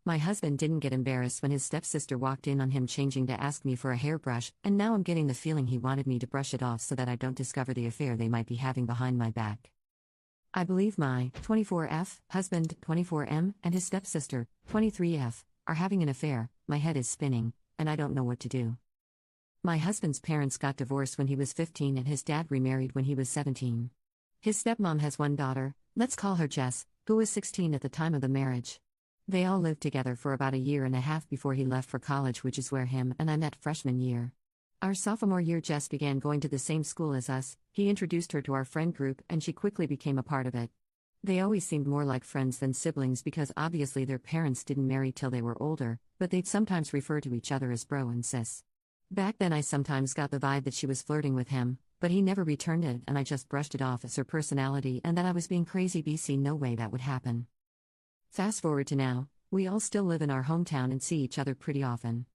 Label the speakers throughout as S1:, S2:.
S1: My husband didn't get embarrassed when his stepsister walked in on him changing to ask me for a hairbrush, and now I'm getting the feeling he wanted me to brush it off so that I don't discover the affair they might be having behind my back. I believe my 24F husband, 24M, and his stepsister, 23F, are having an affair. My head is spinning, and I don't know what to do. My husband's parents got divorced when he was 15 and his dad remarried when he was 17. His stepmom has one daughter, let's call her Jess, who was 16 at the time of the marriage. They all lived together for about a year and a half before he left for college, which is where him and I met freshman year. Our sophomore year, Jess began going to the same school as us. He introduced her to our friend group and she quickly became a part of it. They always seemed more like friends than siblings because obviously their parents didn't marry till they were older, but they'd sometimes refer to each other as bro and sis. Back then I sometimes got the vibe that she was flirting with him, but he never returned it and I just brushed it off as her personality and that I was being crazy. BC, no way that would happen. Fast forward to now, we all still live in our hometown and see each other pretty often.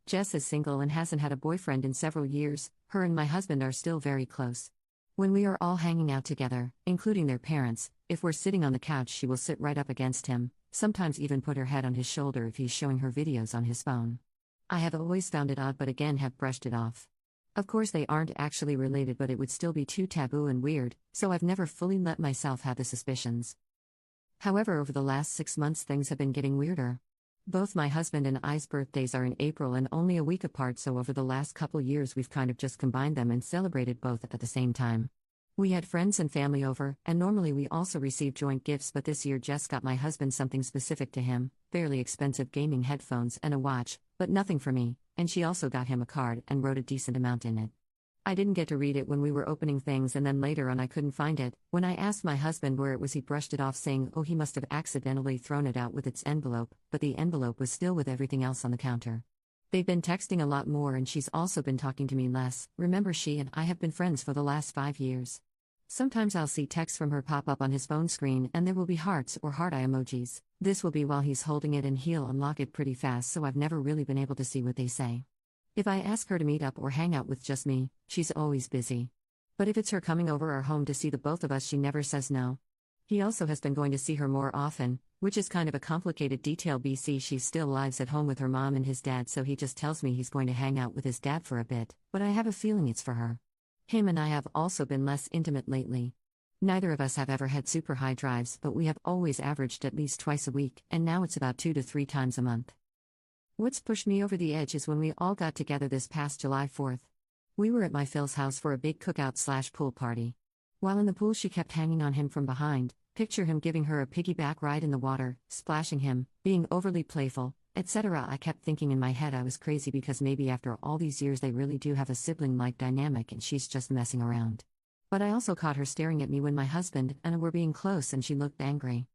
S1: Jess is single and hasn't had a boyfriend in several years. Her and my husband are still very close. When we are all hanging out together, including their parents, if we're sitting on the couch she will sit right up against him, sometimes even put her head on his shoulder if he's showing her videos on his phone. I have always found it odd but again have brushed it off. Of course they aren't actually related but it would still be too taboo and weird, so I've never fully let myself have the suspicions. However, over the last 6 months things have been getting weirder. Both my husband and I's birthdays are in April and only a week apart, so over the last couple years we've kind of just combined them and celebrated both at the same time. We had friends and family over, and normally we also receive joint gifts, but this year Jess got my husband something specific to him, fairly expensive gaming headphones and a watch, but nothing for me, and she also got him a card and wrote a decent amount in it. I didn't get to read it when we were opening things and then later on I couldn't find it. When I asked my husband where it was he brushed it off saying, oh, he must have accidentally thrown it out with its envelope, but the envelope was still with everything else on the counter. They've been texting a lot more and she's also been talking to me less. Remember, she and I have been friends for the last 5 years. Sometimes I'll see texts from her pop up on his phone screen and there will be hearts or heart eye emojis. This will be while he's holding it and he'll unlock it pretty fast, so I've never really been able to see what they say. If I ask her to meet up or hang out with just me, she's always busy. But if it's her coming over our home to see the both of us, she never says no. He also has been going to see her more often, which is kind of a complicated detail. BC, she still lives at home with her mom and his dad, so he just tells me he's going to hang out with his dad for a bit, but I have a feeling it's for her. Him and I have also been less intimate lately. Neither of us have ever had super high drives, but we have always averaged at least twice a week, and now it's about 2 to 3 times a month. What's pushed me over the edge is when we all got together this past July 4th. We were at my Phil's house for a big cookout/pool party. While in the pool she kept hanging on him from behind, picture him giving her a piggyback ride in the water, splashing him, being overly playful, etc. I kept thinking in my head I was crazy because maybe after all these years they really do have a sibling-like dynamic and she's just messing around. But I also caught her staring at me when my husband and I were being close and she looked angry.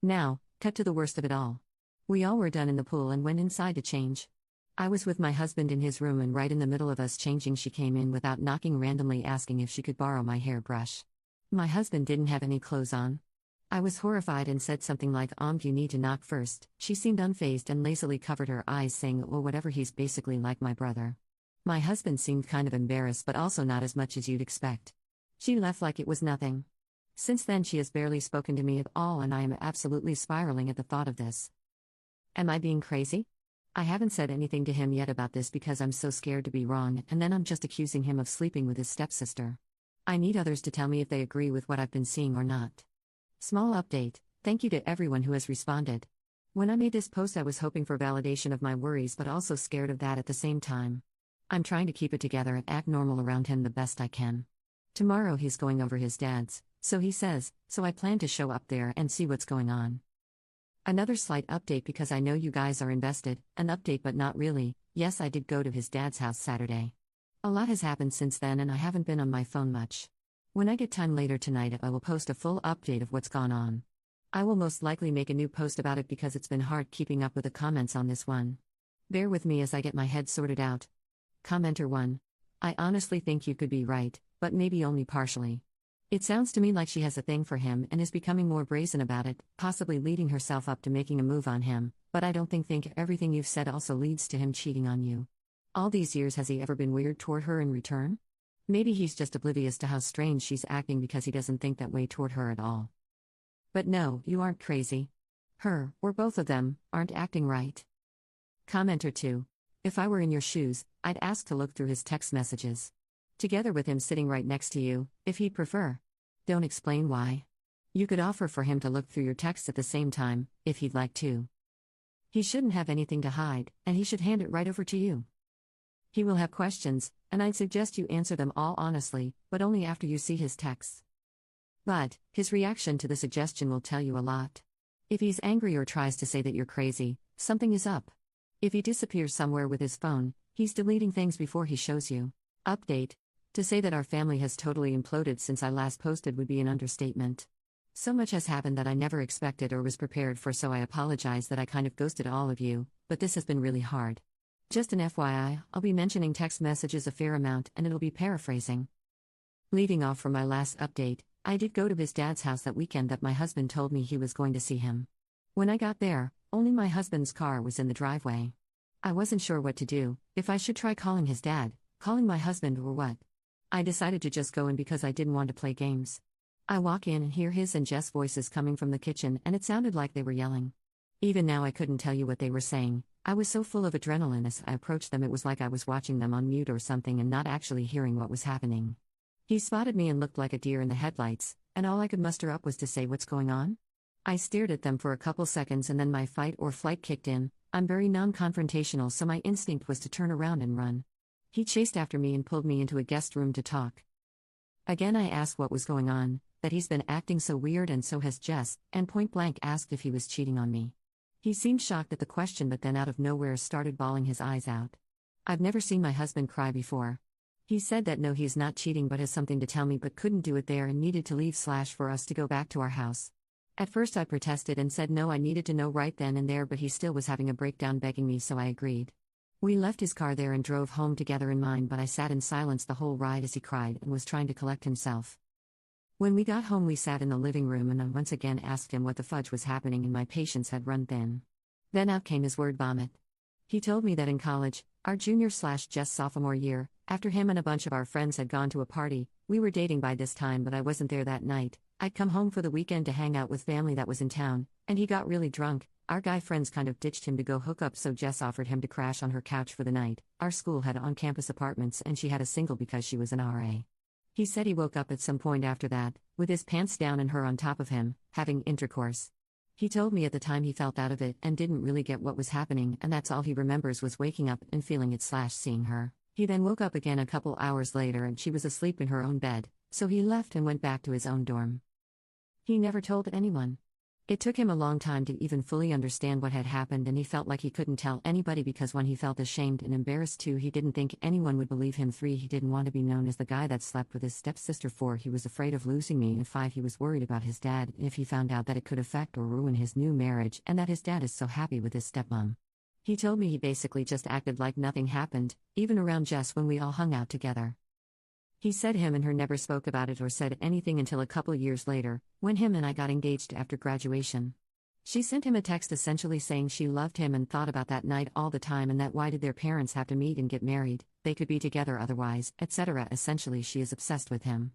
S1: Now, cut to the worst of it all. We all were done in the pool and went inside to change. I was with my husband in his room and right in the middle of us changing she came in without knocking, randomly asking if she could borrow my hairbrush. My husband didn't have any clothes on. I was horrified and said something like, you need to knock first. She seemed unfazed and lazily covered her eyes saying, well, whatever, he's basically like my brother. My husband seemed kind of embarrassed but also not as much as you'd expect. She left like it was nothing. Since then she has barely spoken to me at all and I am absolutely spiraling at the thought of this. Am I being crazy? I haven't said anything to him yet about this because I'm so scared to be wrong, and then I'm just accusing him of sleeping with his stepsister. I need others to tell me if they agree with what I've been seeing or not. Small update, thank you to everyone who has responded. When I made this post I was hoping for validation of my worries but also scared of that at the same time. I'm trying to keep it together and act normal around him the best I can. Tomorrow he's going over his dad's, so he says, so I plan to show up there and see what's going on. Another slight update because I know you guys are invested, an update but not really. Yes, I did go to his dad's house Saturday. A lot has happened since then and I haven't been on my phone much. When I get time later tonight I will post a full update of what's gone on. I will most likely make a new post about it because it's been hard keeping up with the comments on this one. Bear with me as I get my head sorted out. Commenter 1. I honestly think you could be right, but maybe only partially. It sounds to me like she has a thing for him and is becoming more brazen about it, possibly leading herself up to making a move on him, but I don't think everything you've said also leads to him cheating on you. All these years has he ever been weird toward her in return? Maybe he's just oblivious to how strange she's acting because he doesn't think that way toward her at all. But no, you aren't crazy. Her, or both of them, aren't acting right. Commenter 2. If I were in your shoes, I'd ask to look through his text messages. Together with him sitting right next to you, if he'd prefer. Don't explain why. You could offer for him to look through your texts at the same time, if he'd like to. He shouldn't have anything to hide, and he should hand it right over to you. He will have questions, and I'd suggest you answer them all honestly, but only after you see his texts. But his reaction to the suggestion will tell you a lot. If he's angry or tries to say that you're crazy, something is up. If he disappears somewhere with his phone, he's deleting things before he shows you. Update. To say that our family has totally imploded since I last posted would be an understatement. So much has happened that I never expected or was prepared for, so I apologize that I kind of ghosted all of you, but this has been really hard. Just an FYI, I'll be mentioning text messages a fair amount and it'll be paraphrasing. Leading off from my last update, I did go to his dad's house that weekend that my husband told me he was going to see him. When I got there, only my husband's car was in the driveway. I wasn't sure what to do, if I should try calling his dad, calling my husband, or what. I decided to just go in because I didn't want to play games. I walk in and hear his and Jess' voices coming from the kitchen, and it sounded like they were yelling. Even now I couldn't tell you what they were saying. I was so full of adrenaline as I approached them, it was like I was watching them on mute or something and not actually hearing what was happening. He spotted me and looked like a deer in the headlights, and all I could muster up was to say, "What's going on?" I stared at them for a couple seconds and then my fight or flight kicked in. I'm very non-confrontational, so my instinct was to turn around and run. He chased after me and pulled me into a guest room to talk. Again I asked what was going on, that he's been acting so weird and so has Jess, and point blank asked if he was cheating on me. He seemed shocked at the question, but then out of nowhere started bawling his eyes out. I've never seen my husband cry before. He said that no, he's not cheating but has something to tell me but couldn't do it there and needed to leave / for us to go back to our house. At first I protested and said no, I needed to know right then and there, but he still was having a breakdown begging me, so I agreed. We left his car there and drove home together in mine, but I sat in silence the whole ride as he cried and was trying to collect himself. When we got home we sat in the living room and I once again asked him what the fudge was happening, and my patience had run thin. Then out came his word vomit. He told me that in college, our junior/Jess sophomore year, after him and a bunch of our friends had gone to a party, we were dating by this time but I wasn't there that night. I'd come home for the weekend to hang out with family that was in town, and he got really drunk. Our guy friends kind of ditched him to go hook up, so Jess offered him to crash on her couch for the night. Our school had on-campus apartments and she had a single because she was an RA. He said he woke up at some point after that, with his pants down and her on top of him, having intercourse. He told me at the time he felt out of it and didn't really get what was happening, and that's all he remembers was waking up and feeling it / seeing her. He then woke up again a couple hours later and she was asleep in her own bed, so he left and went back to his own dorm. He never told anyone. It took him a long time to even fully understand what had happened, and he felt like he couldn't tell anybody because 1, he felt ashamed and embarrassed. 2, he didn't think anyone would believe him. 3, he didn't want to be known as the guy that slept with his stepsister. 4, he was afraid of losing me. And 5, he was worried about his dad and if he found out that it could affect or ruin his new marriage, and that his dad is so happy with his stepmom. He told me he basically just acted like nothing happened, even around Jess when we all hung out together. He said him and her never spoke about it or said anything until a couple years later, when him and I got engaged after graduation. She sent him a text essentially saying she loved him and thought about that night all the time, and that why did their parents have to meet and get married, they could be together otherwise, etc. Essentially she is obsessed with him.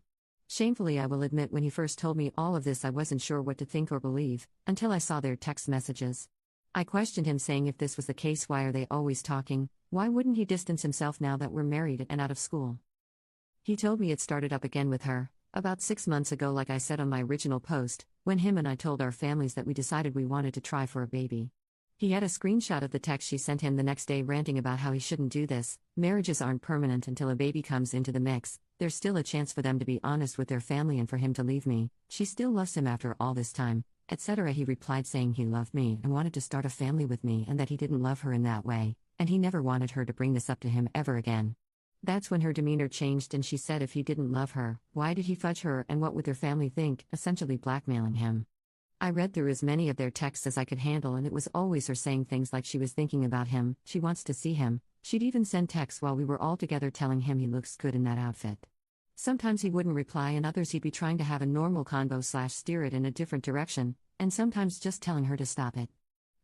S1: Shamefully I will admit, when he first told me all of this I wasn't sure what to think or believe, until I saw their text messages. I questioned him, saying if this was the case, why are they always talking? Why wouldn't he distance himself now that we're married and out of school? He told me it started up again with her, about 6 months ago, like I said on my original post, when him and I told our families that we decided we wanted to try for a baby. He had a screenshot of the text she sent him the next day ranting about how he shouldn't do this. Marriages aren't permanent until a baby comes into the mix. There's still a chance for them to be honest with their family and for him to leave me. She still loves him after all this time, etc. He replied saying he loved me and wanted to start a family with me, and that he didn't love her in that way, and he never wanted her to bring this up to him ever again. That's when her demeanor changed and she said if he didn't love her, why did he fudge her and what would their family think, essentially blackmailing him. I read through as many of their texts as I could handle, and it was always her saying things like she was thinking about him, she wants to see him. She'd even send texts while we were all together telling him he looks good in that outfit. Sometimes he wouldn't reply, and others he'd be trying to have a normal convo / steer it in a different direction, and sometimes just telling her to stop it.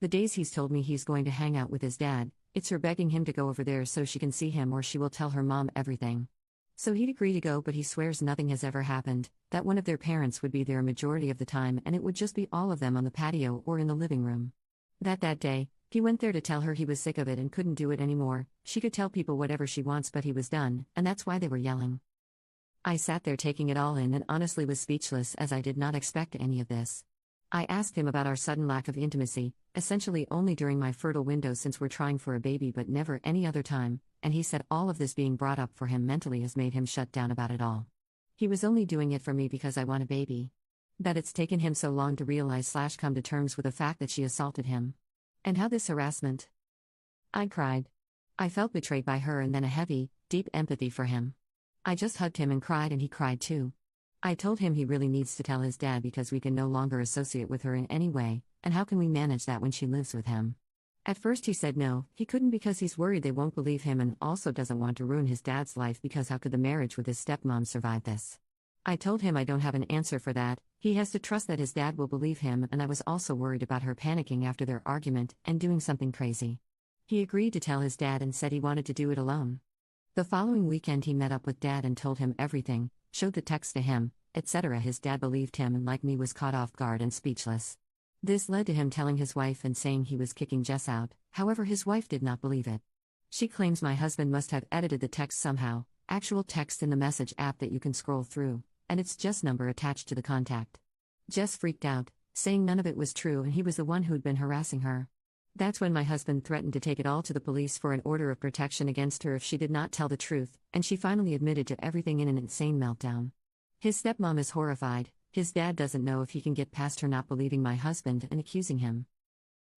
S1: The days he's told me he's going to hang out with his dad, it's her begging him to go over there so she can see him, or she will tell her mom everything. So he'd agree to go, but he swears nothing has ever happened, that one of their parents would be there a majority of the time and it would just be all of them on the patio or in the living room. That day, he went there to tell her he was sick of it and couldn't do it anymore. She could tell people whatever she wants, but he was done, and that's why they were yelling. I sat there taking it all in and honestly was speechless, as I did not expect any of this. I asked him about our sudden lack of intimacy, essentially only during my fertile window since we're trying for a baby but never any other time, and he said all of this being brought up for him mentally has made him shut down about it all. He was only doing it for me because I want a baby. That it's taken him so long to realize/come to terms with the fact that she assaulted him. And how this harassment? I cried. I felt betrayed by her and then a heavy, deep empathy for him. I just hugged him and cried, and he cried too. I told him he really needs to tell his dad because we can no longer associate with her in any way, and how can we manage that when she lives with him? At first he said no, he couldn't because he's worried they won't believe him and also doesn't want to ruin his dad's life because how could the marriage with his stepmom survive this? I told him I don't have an answer for that, he has to trust that his dad will believe him, and I was also worried about her panicking after their argument and doing something crazy. He agreed to tell his dad and said he wanted to do it alone. The following weekend he met up with dad and told him everything, showed the text to him, etc. His dad believed him and like me was caught off guard and speechless. This led to him telling his wife and saying he was kicking Jess out, however his wife did not believe it. She claims my husband must have edited the text somehow, actual text in the message app that you can scroll through, and it's Jess' number attached to the contact. Jess freaked out, saying none of it was true and he was the one who'd been harassing her. That's when my husband threatened to take it all to the police for an order of protection against her if she did not tell the truth, and she finally admitted to everything in an insane meltdown. His stepmom is horrified, his dad doesn't know if he can get past her not believing my husband and accusing him.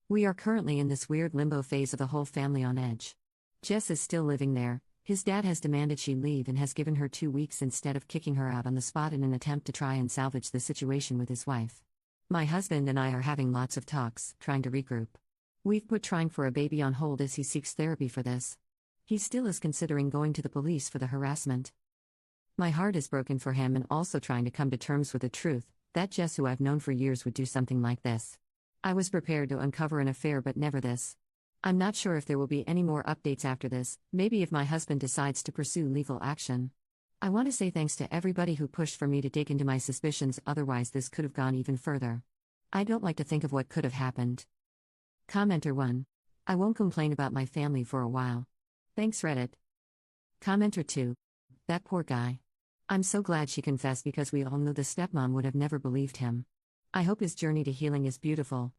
S1: We are currently in this weird limbo phase of the whole family on edge. Jess is still living there, his dad has demanded she leave and has given her 2 weeks instead of kicking her out on the spot in an attempt to try and salvage the situation with his wife. My husband and I are having lots of talks, trying to regroup. We've put trying for a baby on hold as he seeks therapy for this. He still is considering going to the police for the harassment. My heart is broken for him and also trying to come to terms with the truth, that Jess, who I've known for years, would do something like this. I was prepared to uncover an affair but never this. I'm not sure if there will be any more updates after this, maybe if my husband decides to pursue legal action. I want to say thanks to everybody who pushed for me to dig into my suspicions, otherwise this could have gone even further. I don't like to think of what could have happened. Commenter 1. I won't complain about my family for a while. Thanks Reddit. Commenter 2. That poor guy. I'm so glad she confessed because we all knew the stepmom would have never believed him. I hope his journey to healing is beautiful,